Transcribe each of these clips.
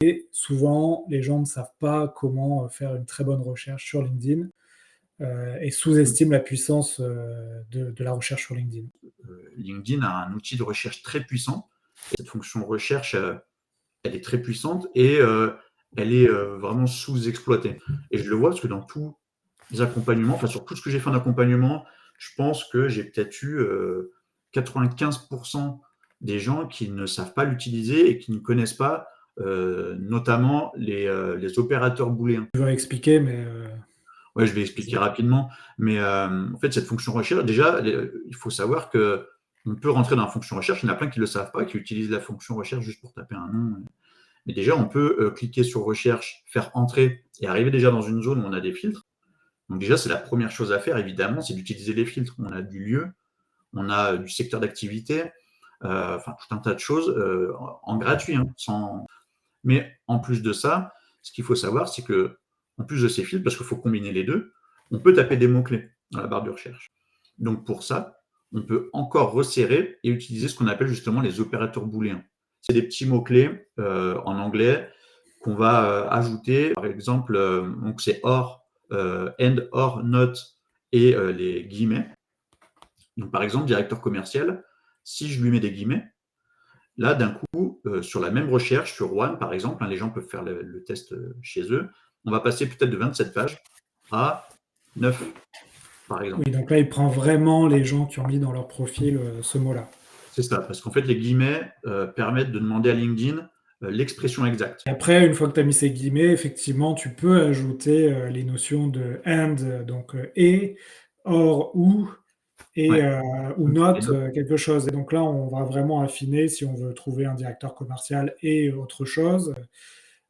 Et souvent, les gens ne savent pas comment faire une très bonne recherche sur LinkedIn et sous-estiment la puissance de la recherche sur LinkedIn. LinkedIn a un outil de recherche très puissant. Cette fonction recherche, elle est très puissante et elle est vraiment sous-exploitée. Et je le vois parce que dans tous les accompagnements, enfin sur tout ce que j'ai fait en accompagnement, je pense que j'ai peut-être eu 95% des gens qui ne savent pas l'utiliser et qui ne connaissent pas notamment les opérateurs booléens. Je vais expliquer, mais Ouais, je vais expliquer rapidement. Mais en fait, cette fonction recherche, déjà, il faut savoir que on peut rentrer dans la fonction recherche. Il y en a plein qui ne le savent pas, qui utilisent la fonction recherche juste pour taper un nom. Mais déjà, on peut cliquer sur recherche, faire entrer et arriver déjà dans une zone où on a des filtres. Donc déjà, c'est la première chose à faire, évidemment, c'est d'utiliser les filtres. On a du lieu, on a du secteur d'activité, enfin tout un tas de choses en gratuit. Hein, sans... Mais en plus de ça, ce qu'il faut savoir, c'est que en plus de ces filtres, parce qu'il faut combiner les deux, on peut taper des mots-clés dans la barre de recherche. Donc pour ça, on peut encore resserrer et utiliser ce qu'on appelle justement les opérateurs booléens. C'est des petits mots-clés en anglais qu'on va ajouter. Par exemple, donc c'est or, and, or, not et les guillemets. Donc par exemple, directeur commercial, si je lui mets des guillemets, là, d'un coup, sur la même recherche, sur One, par exemple, hein, les gens peuvent faire le test chez eux, on va passer peut-être de 27 pages à 9, par exemple. oui, donc là, il prend vraiment les gens qui ont mis dans leur profil ce mot-là. C'est ça, parce qu'en fait, les guillemets permettent de demander à LinkedIn l'expression exacte. Et après, une fois que tu as mis ces guillemets, effectivement, tu peux ajouter les notions de and, donc et, or, ou, et, Ouais. ou not, quelque chose. Et donc là, on va vraiment affiner si on veut trouver un directeur commercial et autre chose,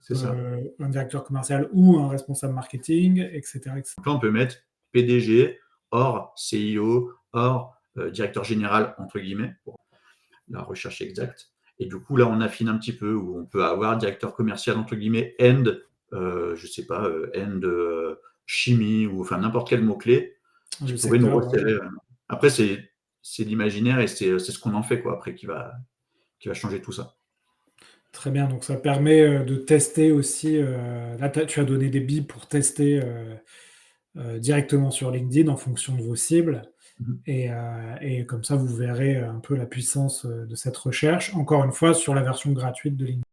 C'est ça. un directeur commercial ou un responsable marketing, etc., etc. Donc là, on peut mettre PDG, or CIO, or directeur général, entre guillemets, pour la recherche exacte. Et du coup, là, on affine un petit peu, où on peut avoir directeur commercial, entre guillemets, end, je sais pas, end chimie, ou enfin n'importe quel mot-clé qui Le pourrait nous secteur, ouais. resserrer. Après, c'est l'imaginaire et c'est ce qu'on en fait, quoi, après, qui va changer tout ça. Très bien, donc ça permet de tester aussi. Là, tu as donné des billes pour tester directement sur LinkedIn en fonction de vos cibles. Mhm. Et comme ça, vous verrez un peu la puissance de cette recherche. Encore une fois, sur la version gratuite de LinkedIn.